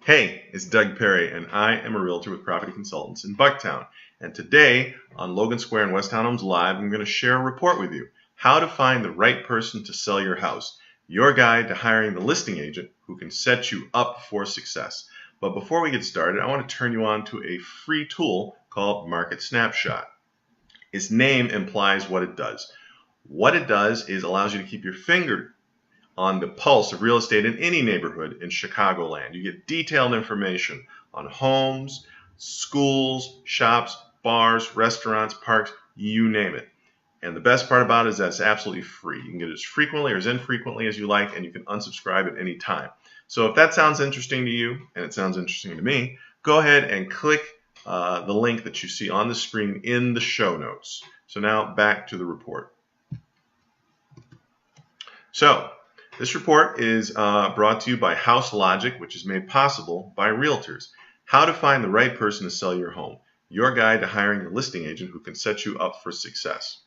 Hey, it's DPerry, and I am a realtor with Property Consultants in Bucktown. And today, on Logan Square and West Town Homes Live, I'm going to share a report with you. How to find the right person to sell your house. Your guide to hiring the listing agent who can set you up for success. But before we get started, I want to turn you on to a free tool called Market Snapshot. Its name implies what it does. What it does is allows you to keep your finger on the pulse of real estate in any neighborhood in Chicagoland. You get detailed information on homes, schools, shops, bars, restaurants, parks, you name it. And the best part about it is that it's absolutely free. You can get it as frequently or as infrequently as you like, and you can unsubscribe at any time. So if that sounds interesting to you, and it sounds interesting to me, go ahead and click the link that you see on the screen in the show notes. So now back to the report. So this report is brought to you by House Logic, which is made possible by realtors. How to find the right person to sell your home. Your guide to hiring a listing agent who can set you up for success.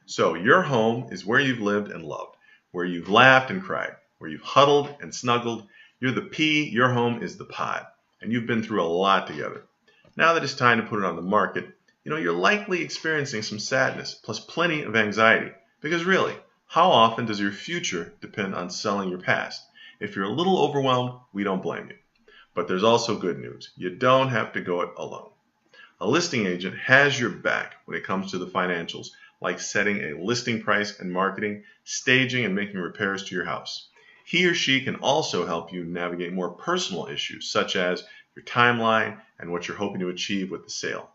So your home is where you've lived and loved, where you've laughed and cried, where you've huddled and snuggled. You're the pea, your home is the pod, and you've been through a lot together. Now that it's time to put it on the market, you're likely experiencing some sadness, plus plenty of anxiety, because really, how often does your future depend on selling your past? If you're a little overwhelmed, we don't blame you. But there's also good news. You don't have to go it alone. A listing agent has your back when it comes to the financials, like setting a listing price and marketing, staging and making repairs to your house. He or she can also help you navigate more personal issues, such as your timeline and what you're hoping to achieve with the sale.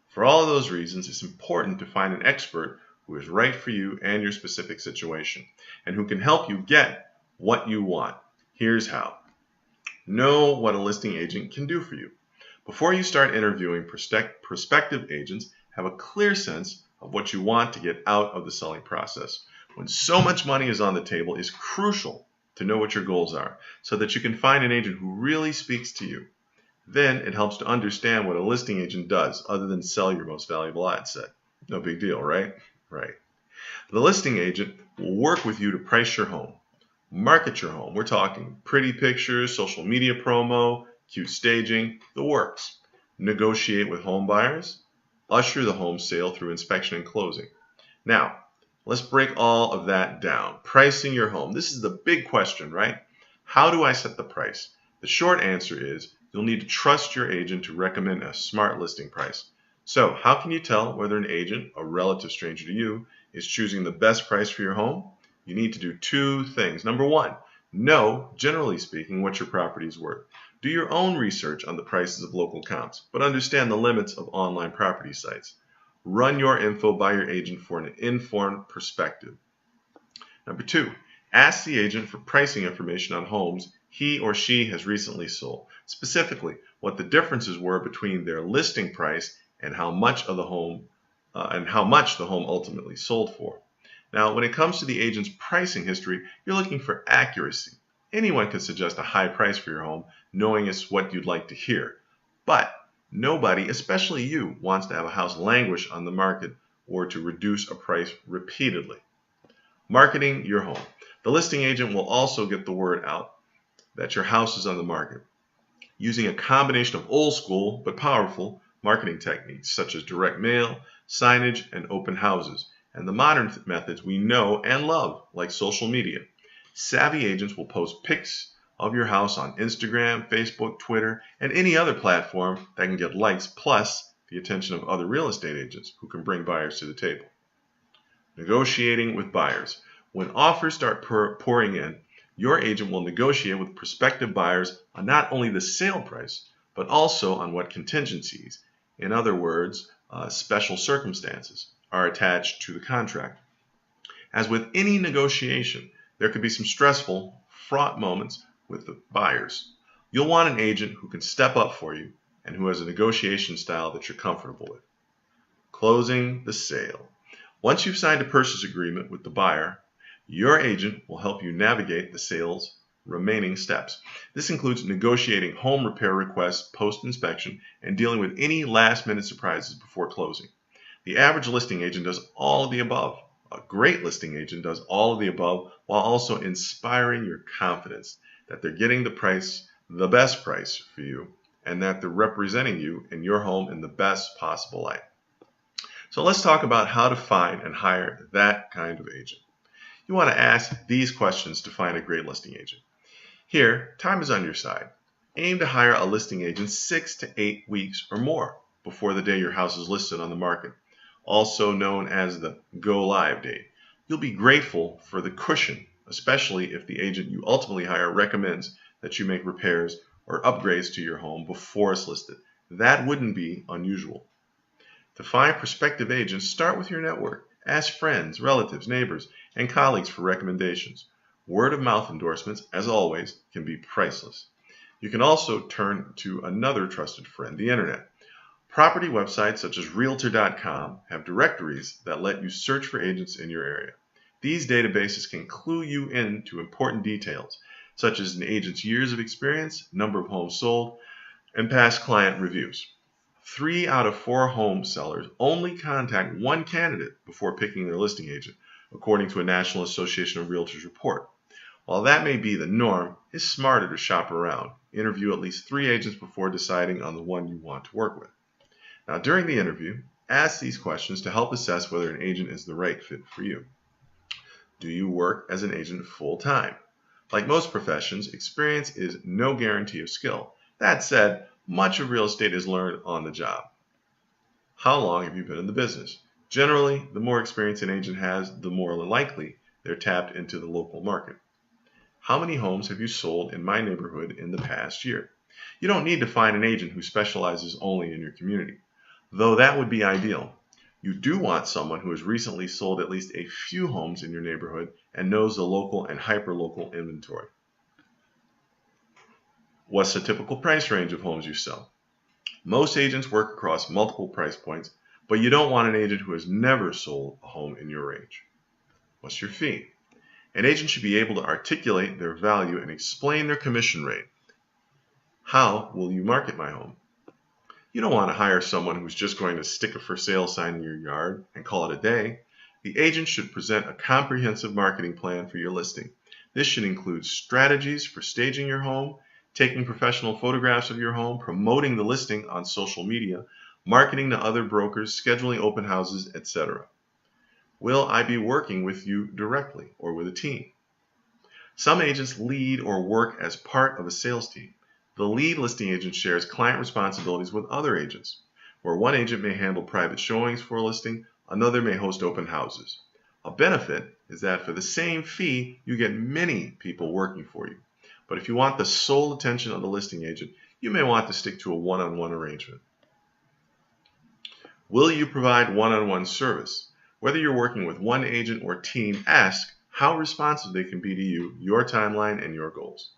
For all of those reasons, it's important to find an expert who is right for you and your specific situation, and who can help you get what you want. Here's how. Know what a listing agent can do for you. Before you start interviewing prospective agents, have a clear sense of what you want to get out of the selling process. When so much money is on the table, it's crucial to know what your goals are, so that you can find an agent who really speaks to you. Then it helps to understand what a listing agent does, other than sell your most valuable asset. No big deal, right? Right. The listing agent will work with you to price your home, market your home. We're talking pretty pictures, social media promo, cute staging, the works. Negotiate with home buyers, usher the home sale through inspection and closing. Now, let's break all of that down. Pricing your home. This is the big question, right? How do I set the price? The short answer is you'll need to trust your agent to recommend a smart listing price. So how can you tell whether an agent, a relative stranger to you, is choosing the best price for your home? You need to do two things. Number one, know, generally speaking, what your property is worth. Do your own research on the prices of local comps, but understand the limits of online property sites. Run your info by your agent for an informed perspective. Number two, ask the agent for pricing information on homes he or she has recently sold. Specifically, what the differences were between their listing price and how much the home ultimately sold for. Now, when it comes to the agent's pricing history, you're looking for accuracy. Anyone can suggest a high price for your home, knowing it's what you'd like to hear. But nobody, especially you, wants to have a house languish on the market or to reduce a price repeatedly. Marketing your home. The listing agent will also get the word out that your house is on the market, using a combination of old school but powerful marketing techniques such as direct mail, signage, and open houses, and the modern methods we know and love like social media. Savvy agents will post pics of your house on Instagram, Facebook, Twitter, and any other platform that can get likes, plus the attention of other real estate agents who can bring buyers to the table. Negotiating with buyers. When offers start pouring in, your agent will negotiate with prospective buyers on not only the sale price, but also on what contingencies, in other words, special circumstances, are attached to the contract. As with any negotiation, there could be some stressful, fraught moments with the buyers. You'll want an agent who can step up for you and who has a negotiation style that you're comfortable with. Closing the sale. Once you've signed a purchase agreement with the buyer, your agent will help you navigate the sale's remaining steps. This includes negotiating home repair requests post-inspection and dealing with any last-minute surprises before closing. The average listing agent does all of the above. A great listing agent does all of the above while also inspiring your confidence that they're getting the price the best price for you, and that they're representing you and your home in the best possible light. So let's talk about how to find and hire that kind of agent. You want to ask these questions to find a great listing agent. Here, time is on your side. Aim to hire a listing agent 6 to 8 weeks or more before the day your house is listed on the market, also known as the go live date. You'll be grateful for the cushion, especially if the agent you ultimately hire recommends that you make repairs or upgrades to your home before it's listed. That wouldn't be unusual. To find prospective agents, start with your network. Ask friends, relatives, neighbors, and colleagues for recommendations. Word of mouth endorsements, as always, can be priceless. You can also turn to another trusted friend, the internet. Property websites such as Realtor.com have directories that let you search for agents in your area. These databases can clue you in to important details, such as an agent's years of experience, number of homes sold, and past client reviews. 3 out of 4 home sellers only contact one candidate before picking their listing agent, according to a National Association of Realtors report. While that may be the norm, it's smarter to shop around. Interview at least 3 agents before deciding on the one you want to work with. Now, during the interview, ask these questions to help assess whether an agent is the right fit for you. Do you work as an agent full-time? Like most professions, experience is no guarantee of skill. That said, much of real estate is learned on the job. How long have you been in the business? Generally, the more experience an agent has, the more likely they're tapped into the local market. How many homes have you sold in my neighborhood in the past year? You don't need to find an agent who specializes only in your community, though that would be ideal. You do want someone who has recently sold at least a few homes in your neighborhood and knows the local and hyperlocal inventory. What's the typical price range of homes you sell? Most agents work across multiple price points, but you don't want an agent who has never sold a home in your range. What's your fee? An agent should be able to articulate their value and explain their commission rate. How will you market my home? You don't want to hire someone who's just going to stick a for sale sign in your yard and call it a day. The agent should present a comprehensive marketing plan for your listing. This should include strategies for staging your home, taking professional photographs of your home, promoting the listing on social media, marketing to other brokers, scheduling open houses, etc. Will I be working with you directly or with a team? Some agents lead or work as part of a sales team. The lead listing agent shares client responsibilities with other agents. Where one agent may handle private showings for a listing, another may host open houses. A benefit is that for the same fee, you get many people working for you. But if you want the sole attention of the listing agent, you may want to stick to a one-on-one arrangement. Will you provide one-on-one service? Whether you're working with one agent or team, ask how responsive they can be to you, your timeline, and your goals.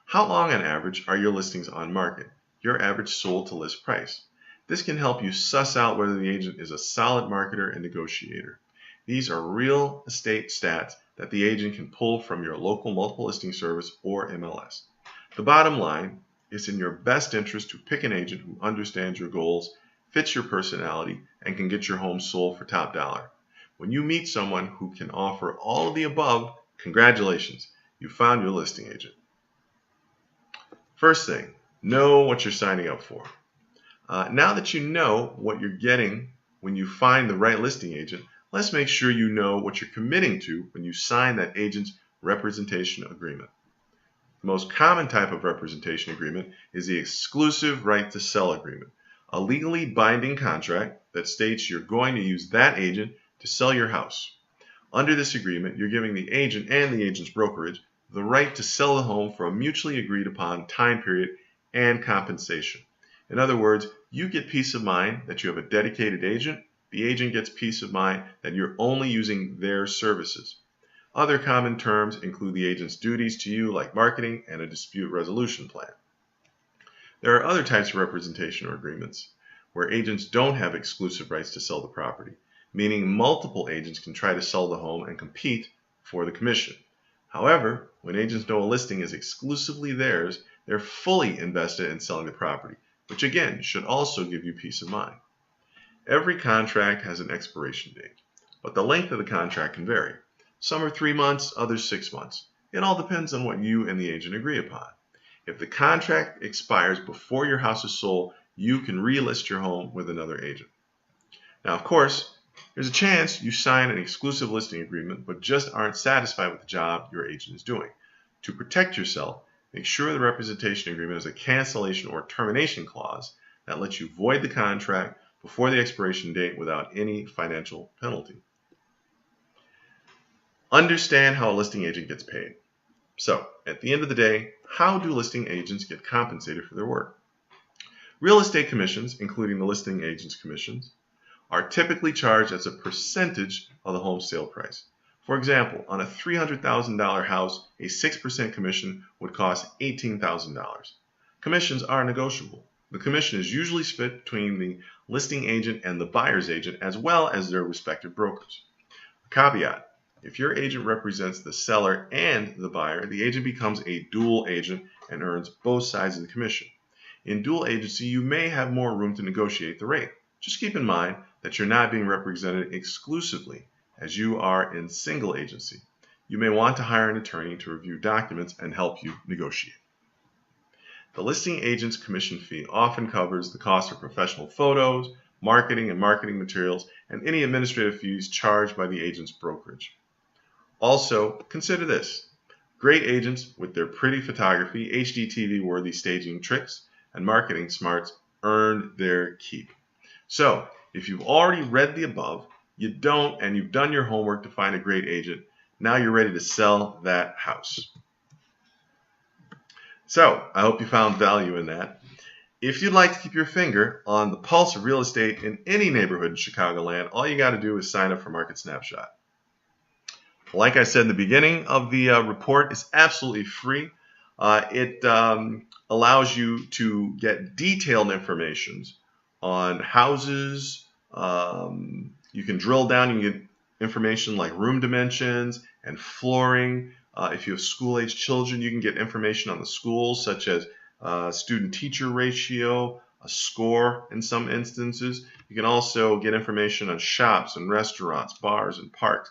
How long on average are your listings on market? Your average sold to list price. This can help you suss out whether the agent is a solid marketer and negotiator. These are real estate stats that the agent can pull from your local multiple listing service or MLS. The bottom line is in your best interest to pick an agent who understands your goals, fits your personality, and can get your home sold for top dollar. When you meet someone who can offer all of the above, congratulations, you found your listing agent. First thing, know what you're signing up for. Now that you know what you're getting when you find the right listing agent, let's make sure you know what you're committing to when you sign that agent's representation agreement. The most common type of representation agreement is the exclusive right to sell agreement, a legally binding contract that states you're going to use that agent to sell your house. Under this agreement, you're giving the agent and the agent's brokerage the right to sell the home for a mutually agreed upon time period and compensation. In other words, you get peace of mind that you have a dedicated agent. The agent gets peace of mind that you're only using their services. Other common terms include the agent's duties to you, like marketing and a dispute resolution plan. There are other types of representation or agreements where agents don't have exclusive rights to sell the property, meaning multiple agents can try to sell the home and compete for the commission. However, when agents know a listing is exclusively theirs, they're fully invested in selling the property, which again should also give you peace of mind. Every contract has an expiration date, but the length of the contract can vary. Some are 3 months, others 6 months. It all depends on what you and the agent agree upon. If the contract expires before your house is sold, you can relist your home with another agent. Now, of course, there's a chance you sign an exclusive listing agreement but just aren't satisfied with the job your agent is doing. To protect yourself, make sure the representation agreement has a cancellation or termination clause that lets you void the contract before the expiration date without any financial penalty. Understand how a listing agent gets paid. So, at the end of the day, how do listing agents get compensated for their work? Real estate commissions, including the listing agent's commissions, are typically charged as a percentage of the home sale price. For example, on a $300,000 house, a 6% commission would cost $18,000. Commissions are negotiable. The commission is usually split between the listing agent and the buyer's agent, as well as their respective brokers. A caveat: if your agent represents the seller and the buyer, the agent becomes a dual agent and earns both sides of the commission. In dual agency, you may have more room to negotiate the rate. Just keep in mind that you're not being represented exclusively, as you are in single agency. You may want to hire an attorney to review documents and help you negotiate. The listing agent's commission fee often covers the cost of professional photos, marketing and marketing materials, and any administrative fees charged by the agent's brokerage. Also, consider this: great agents with their pretty photography, HGTV-worthy staging tricks, and marketing smarts earn their keep. So, if you've already read the above, you've done your homework to find a great agent, now you're ready to sell that house. So, I hope you found value in that. If you'd like to keep your finger on the pulse of real estate in any neighborhood in Chicagoland, all you got to do is sign up for Market Snapshot. Like I said in the beginning of the report, it's absolutely free. It allows you to get detailed information on houses. You can drill down, you can get information like room dimensions and flooring. If you have school-age children, you can get information on the schools, such as student-teacher ratio, a score in some instances. You can also get information on shops and restaurants, bars and parks.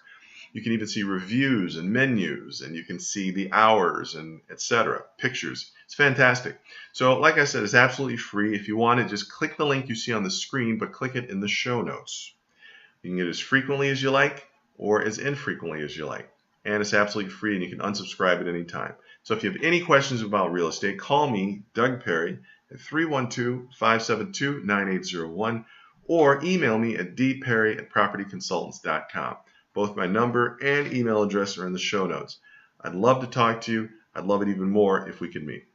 You can even see reviews and menus, and you can see the hours and etc. Pictures. It's fantastic. So like I said, it's absolutely free. If you want it, just click the link you see on the screen, but click it in the show notes. You can get it as frequently as you like or as infrequently as you like. And it's absolutely free, and you can unsubscribe at any time. So if you have any questions about real estate, call me, Doug Perry, at 312-572-9801, or email me at dperry@propertyconsultants.com. Both my number and email address are in the show notes. I'd love to talk to you. I'd love it even more if we could meet.